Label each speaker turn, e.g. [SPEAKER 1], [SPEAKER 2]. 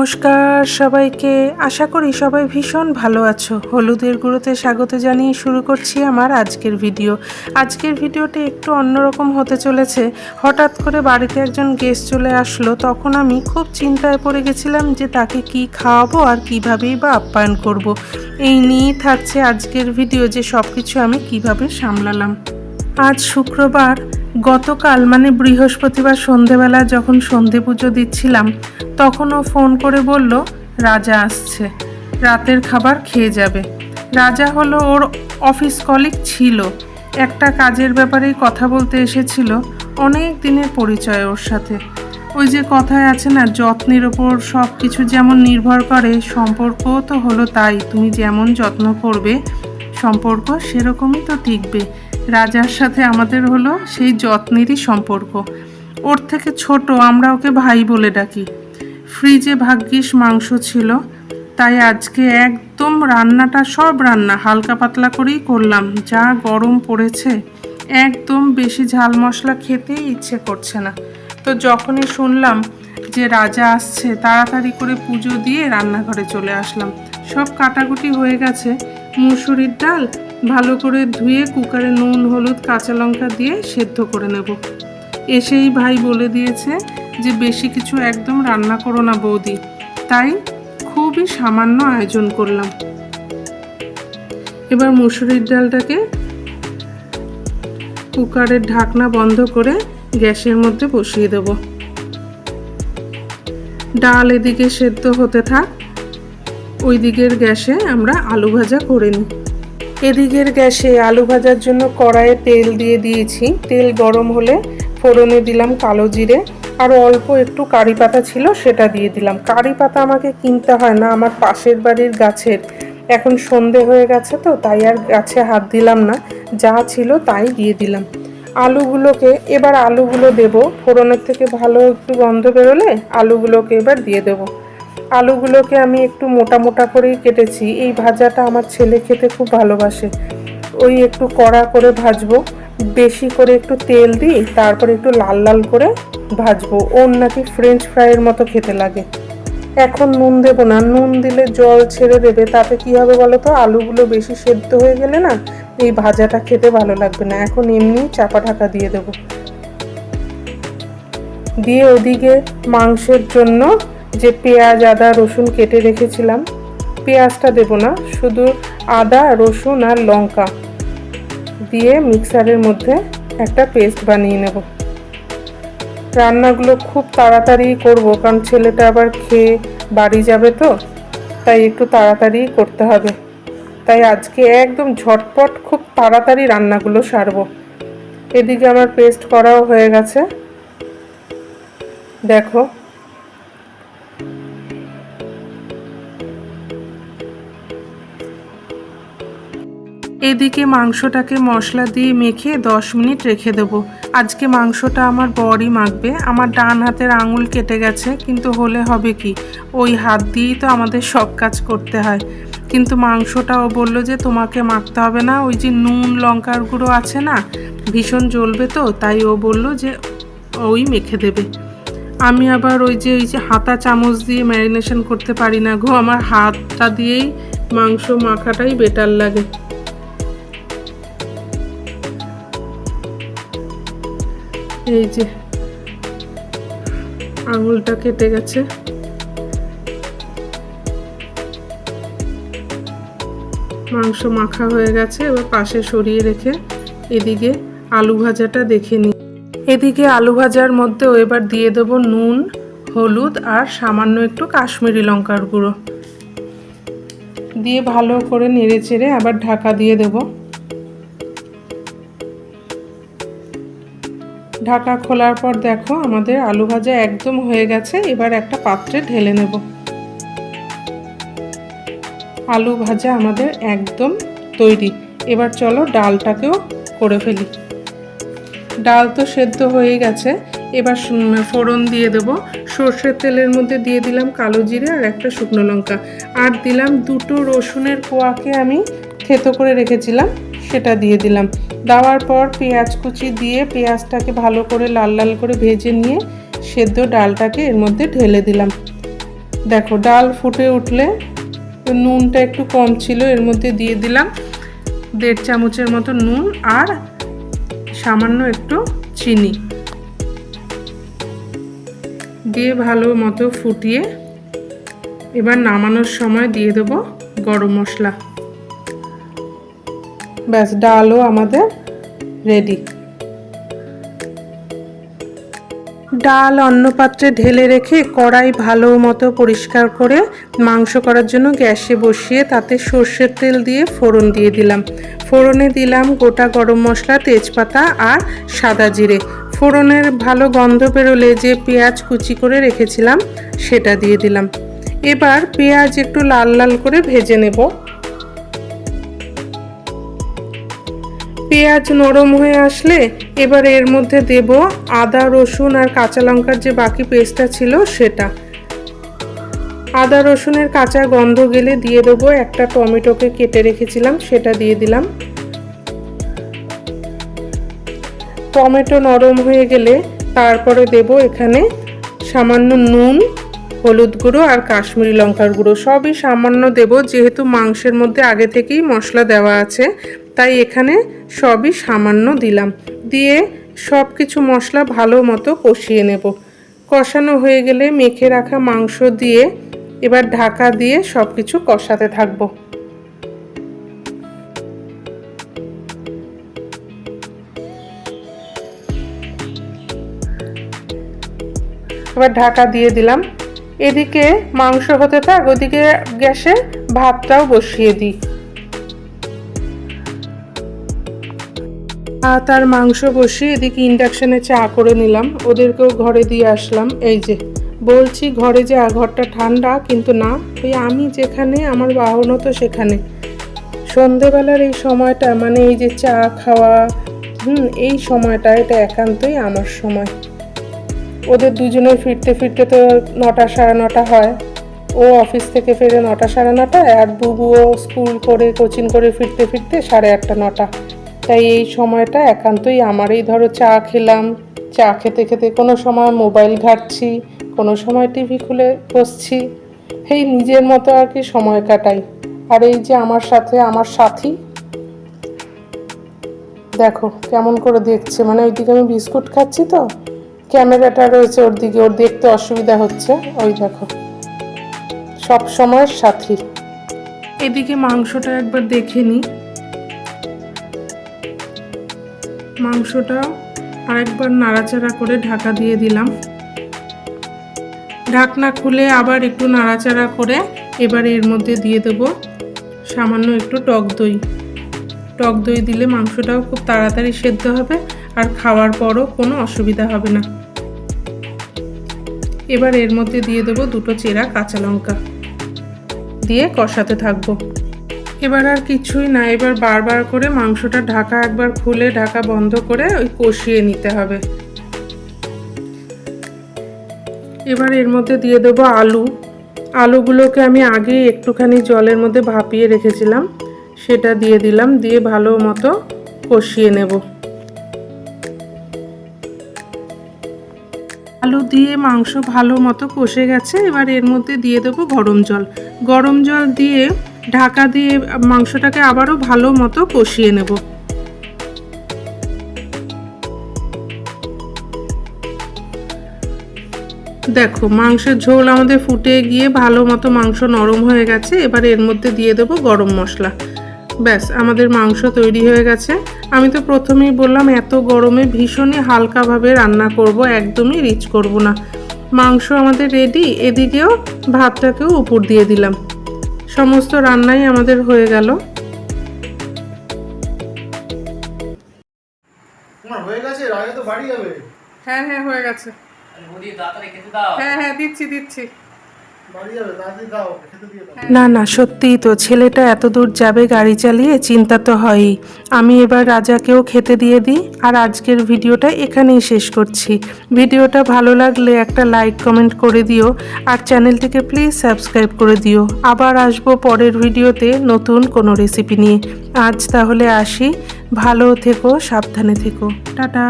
[SPEAKER 1] নমস্কার সবাইকে। আশা করি সবাই ভীষণ ভালো আছো। হলুদের গুঁড়োতে স্বাগত জানিয়ে শুরু করছি আমার আজকের ভিডিও। আজকের ভিডিওটি একটু অন্যরকম হতে চলেছে। হঠাৎ করে বাড়িতে একজন গেস্ট চলে আসলো, তখন আমি খুব চিন্তায় পড়ে গেছিলাম যে তাকে কি খাওয়াবো আর কীভাবেই বা আপ্যায়ন করব। এই নিয়েই থাকছে আজকের ভিডিও, যে সব কিছু আমি কিভাবে সামলালাম। আজ শুক্রবার, গতকাল মানে বৃহস্পতিবার সন্ধেবেলা যখন সন্ধে পুজো দিচ্ছিলাম, তখন ও ফোন করে বলল রাজা আসছে, রাতের খাবার খেয়ে যাবে। রাজা হলো ওর অফিস কলিগ ছিল, একটা কাজের ব্যাপারেই কথা বলতে এসেছিল। অনেক দিনের পরিচয় ওর সাথে। ওই যে কথায় আছে না, যত্নের ওপর সব কিছু যেমন নির্ভর করে, সম্পর্কও তো হলো তাই। তুমি যেমন যত্ন করবে সম্পর্ক সেরকমই তো টিকবে। রাজার সাথে আমাদের হলো সেই যত্নেরই সম্পর্ক। ওর থেকে ছোট, আমরা ওকে ভাই বলে ডাকি। ফ্রিজে ভাগ্যিস মাংস ছিল, তাই আজকে একদম রান্নাটা সব রান্না হালকা পাতলা করেই করলাম। যা গরম পড়েছে, একদম বেশি ঝাল মশলা খেতেই ইচ্ছে করছে না। তো যখনই শুনলাম যে রাজা আসছে, তাড়াতাড়ি করে পুজো দিয়ে রান্নাঘরে চলে আসলাম। সব কাটাকুটি হয়ে গেছে। মুসুরির ডাল ভালো করে ধুয়ে কুকারে নুন হলুদ কাঁচা লঙ্কা দিয়ে সেদ্ধ করে নেব। এসেই ভাই বলে দিয়েছে যে বেশি কিছু একদম রান্না করো না বৌদি, তাই খুবই সামান্য আয়োজন করলাম। এবার মুসুরির ডালটাকে কুকারের ঢাকনা বন্ধ করে গ্যাসের মধ্যে বসিয়ে দেব। ডাল এদিকে সেদ্ধ হতে থাক, ওই দিকের গ্যাসে আমরা আলু ভাজা করে নিই। এদিকের গ্যাসে আলু ভাজার জন্য কড়াইয়ে তেল দিয়ে দিয়েছি। তেল গরম হলে ফোড়নে দিলাম কালো জিরে, আর অল্প একটু কারি পাতা ছিল সেটা দিয়ে দিলাম। কারি পাতা আমাকে কিনতে হয় না, আমার পাশের বাড়ির গাছের। এখন সন্ধে হয়ে গেছে তো, তাই আর গাছে হাত দিলাম না, যা ছিল তাই দিয়ে দিলাম। এবার আলুগুলো দেব। ফোড়নের থেকে ভালো একটু গন্ধ বেরোলে আলুগুলোকে এবার দিয়ে দেবো। আলুগুলোকে আমি একটু মোটা মোটা করেই কেটেছি। এই ভাজাটা আমার ছেলে খেতে খুব ভালোবাসে। ওই একটু কড়া করে ভাজবো, বেশি করে একটু তেল দিই, তারপরে একটু লাল লাল করে ভাজবো। ওর নাকি ফ্রেঞ্চ ফ্রাইয়ের মতো খেতে লাগে। এখন নুন দেবো না, নুন দিলে জল ছেড়ে দেবে। তাতে কি হবে বলো তো, আলুগুলো বেশি সেদ্ধ হয়ে গেলে না এই ভাজাটা খেতে ভালো লাগবে না। এখন এমনি চাপা ঢাকা দিয়ে দেবো। দিয়ে ওদিকে মাংসের জন্য যে পেঁয়াজ আদা রসুন কেটে রেখেছিলাম, পেঁয়াজটা দেব না, শুধু আদা রসুন আর লঙ্কা দিয়ে মিক্সারের মধ্যে একটা পেস্ট বানিয়ে নেব। রান্নাগুলো খুব তাড়াতাড়ি করব, কারণ ছেলেটা আবার খেয়ে বাড়ি যাবে তো, তাই একটু তাড়াতাড়ি করতে হবে। তাই আজকে একদম ঝটপট খুব তাড়াতাড়ি রান্নাগুলো সারবো। এদিকে আমার পেস্ট করাও হয়ে গেছে, দেখো। এদিকে মাংসটাকে মশলা দিয়ে মেখে 10 মিনিট রেখে দেবো। আজকে মাংসটা আমার বরই মাখবে। আমার ডান হাতের আঙুল কেটে গেছে, কিন্তু হলে হবে কি, ওই হাত দিয়েই তো আমাদের সব কাজ করতে হয়। কিন্তু মাংসটা ও বললো যে তোমাকে মাখতে হবে না, ওই যে নুন লঙ্কার গুঁড়ো আছে না, ভীষণ জ্বলবে তো, তাই ও বললো যে ওই মেখে দেবে। আমি আবার ওই যে হাতা চামচ দিয়ে ম্যারিনেশন করতে পারি না গো, আমার হাতটা দিয়েই মাংস মাখাটাই বেটার লাগে। এই যে আঙুলটা কেটে গেছে। মাংস মাখা হয়ে গেছে, এবার পাশে সরিয়ে রেখে এদিকে আলু ভাজাটা দেখে নিই। এদিকে আলু ভাজার মধ্যেও এবার দিয়ে দেব নুন হলুদ আর সামান্য একটু কাশ্মীরি লঙ্কার গুঁড়ো দিয়ে ভালো করে নেড়ে চেড়ে আবার ঢাকা দিয়ে দেব। ঢাকা খোলার পর দেখো আমাদের আলু ভাজা একদম হয়ে গেছে। এবার একটা পাত্রে ঢেলে নেব। আলু ভাজা আমাদের একদম তৈরি। এবার চলো ডালটাকেও করে ফেলি। ডাল তো সেদ্ধ হয়ে গেছে, এবার ফোড়ন দিয়ে দেব। সর্ষের তেলের মধ্যে দিয়ে দিলাম কালো জিরে আর একটা শুকনো লঙ্কা, আর দিলাম দুটো রসুনের কোয়াকে আমি থেতো করে রেখেছিলাম, সেটা দিয়ে দিলাম। দেওয়ার পর পেঁয়াজ কুচি দিয়ে পেঁয়াজটাকে ভালো করে লাল লাল করে ভেজে নিয়ে সেদ্ধ ডালটাকে এর মধ্যে ঢেলে দিলাম। দেখো ডাল ফুটে উঠলে নুনটা একটু কম ছিল, এর মধ্যে দিয়ে দিলাম 1.5 চামচের মতো নুন আর সামান্য একটু চিনি দিয়ে ভালো মতো ফুটিয়ে এবার নামানোর সময় দিয়ে দেব গরম মশলা। ব্যাস, ডালও আমাদের রেডি। ডাল অন্য পাত্রে ঢেলে রেখে কড়াই ভালো মতো পরিষ্কার করে মাংস করার জন্য গ্যাসে বসিয়ে তাতে সর্ষের তেল দিয়ে ফোড়ন দিয়ে দিলাম। ফোড়নে দিলাম গোটা গরম মশলা, তেজপাতা আর সাদা জিরে। ফোড়নের ভালো গন্ধ বেরোলে যে পেঁয়াজ কুচি করে রেখেছিলাম সেটা দিয়ে দিলাম। এবার পেঁয়াজ একটু লাল লাল করে ভেজে নেব। পেঁয়াজ নরম হয়ে আসলে এবার এর মধ্যে দেব আদা, রসুন আর কাঁচা লঙ্কার যে বাকি পেস্টটা ছিল সেটা। আদা রসুনের কাঁচা গন্ধ গেলে দিয়ে দেবো একটা টমেটোকে কেটে রেখেছিলাম, সেটা দিয়ে দিলাম। টমেটো নরম হয়ে গেলে তারপরে দেব এখানে সামান্য নুন, হলুদ গুঁড়ো আর কাশ্মীরি লঙ্কার গুঁড়ো। সবই সামান্য দেব, যেহেতু মাংসের মধ্যে আগে থেকেই মশলা দেওয়া আছে তাই এখানে সবই সামান্য দিলাম। দিয়ে সব কিছু মশলা ভালো মতো কষিয়ে নেব। কষানো হয়ে গেলে মেখে রাখা মাংস দিয়ে এবার ঢাকা দিয়ে সব কিছু কষাতে থাকবো। এবার ঢাকা দিয়ে দিলাম। এদিকে মাংস হতে থাক, ওদিকে গ্যাসে ভাতটাও বসিয়ে দিই। ভাত আর মাংস বসিয়ে এদিকে ইন্ডাকশনে চা করে নিলাম, ওদেরকেও ঘরে দিয়ে আসলাম। এই যে বলছি ঘরে যা, ঘরটা ঠান্ডা কিন্তু না, ওই আমি যেখানে আমার বাহনও তো সেখানে। সন্ধেবেলার এই সময়টা মানে এই যে চা খাওয়া এই সময়টা এটা একান্তই আমার সময়। ওদের দুজনের ফিরতে ফিরতে তো 9টা সাড়ে 9টা হয়। ও অফিস থেকে ফেরে 9টা সাড়ে 9টায়, আর বুবুও স্কুল করে কোচিং করে ফিরতে ফিরতে 8:30 9টা। তাই এই সময়টা একান্তই আমার। এই ধরো চা খেলাম, চা খেতে খেতে কোনো সময় মোবাইল ঘাঁটছি, কোনো সময় টিভি খুলে বসছি, এই নিজের মতো আর কি সময় কাটাই। আর এই যে আমার সাথে আমার সাথী দেখো কেমন করে দেখছে, মানে ওইদিকে আমি বিস্কুট খাচ্ছি তো ক্যামেরাটা রয়েছে ওর দিকে, ওর দেখতে অসুবিধা হচ্ছে। ওই দেখো সব সময়ের সাথী। এদিকে মাংসটা একবার দেখে নিই। মাংসটা আরেকবার নাড়াচাড়া করে ঢাকা দিয়ে দিলাম। ঢাকনা খুলে আবার একটু নাড়াচাড়া করে এবার এর মধ্যে দিয়ে দেব সামান্য একটু টক দই। টক দই দিলে মাংসটাও খুব তাড়াতাড়ি সেদ্ধ হবে আর খাওয়ার পরও কোনো অসুবিধা হবে না। এবার এর মধ্যে দিয়ে দেবো 2টো চেরা কাঁচা লঙ্কা, দিয়ে কষাতে থাকবো। এবার আর কিছুই না, এবার বারবার করে মাংসটা ঢাকা একবার খুলে ঢাকা বন্ধ করে ওই কষিয়ে নিতে হবে। এবার এর মধ্যে দিয়ে দেবো আলু। আলুগুলোকে আমি আগে একটুখানি জলের মধ্যে ভাপিয়ে রেখেছিলাম, সেটা দিয়ে দিলাম। দিয়ে ভালো মতো কষিয়ে নেব। আলু দিয়ে মাংস ভালো মতো কষে গেছে। এবার এর মধ্যে দিয়ে দেবো গরম জল। গরম জল দিয়ে ঢাকা দিয়ে মাংসটাকে আবারও ভালো মতো কষিয়ে নেব। দেখো মাংসের ঝোল আমাদের ফুটে গিয়ে ভালো মতো মাংস নরম হয়ে গেছে। এবার এর মধ্যে দিয়ে দেবো গরম মশলা। ব্যাস আমাদের মাংস তৈরি হয়ে গেছে। আমি তো প্রথমেই বললাম এত গরমে ভীষণই হালকাভাবে রান্না করব, একদমই রিচ করব না। মাংস আমাদের রেডি। এদিকেও ভাতটাকেও উপর দিয়ে দিলাম। সমস্ত রান্নাই আমাদের হয়ে গেল। হ্যাঁ হ্যাঁ হয়ে গেছে। হ্যাঁ হ্যাঁ দিচ্ছি। না না সত্যিই তো, ছেলেটা এত দূর যাবে গাড়ি চালিয়ে, চিন্তা তো হয়ই। আমি এবার রাজাকেও খেতে দিয়ে দিই। আর আজকের ভিডিওটা এখানেই শেষ করছি। ভিডিওটা ভালো লাগলে একটা লাইক কমেন্ট করে দিও, আর চ্যানেলটিকে প্লিজ সাবস্ক্রাইব করে দিও। আবার আসবো পরের ভিডিওতে নতুন কোনো রেসিপি নিয়ে। আজ তাহলে আসি, ভালো থেকো, সাবধানে থেকো, টাটা।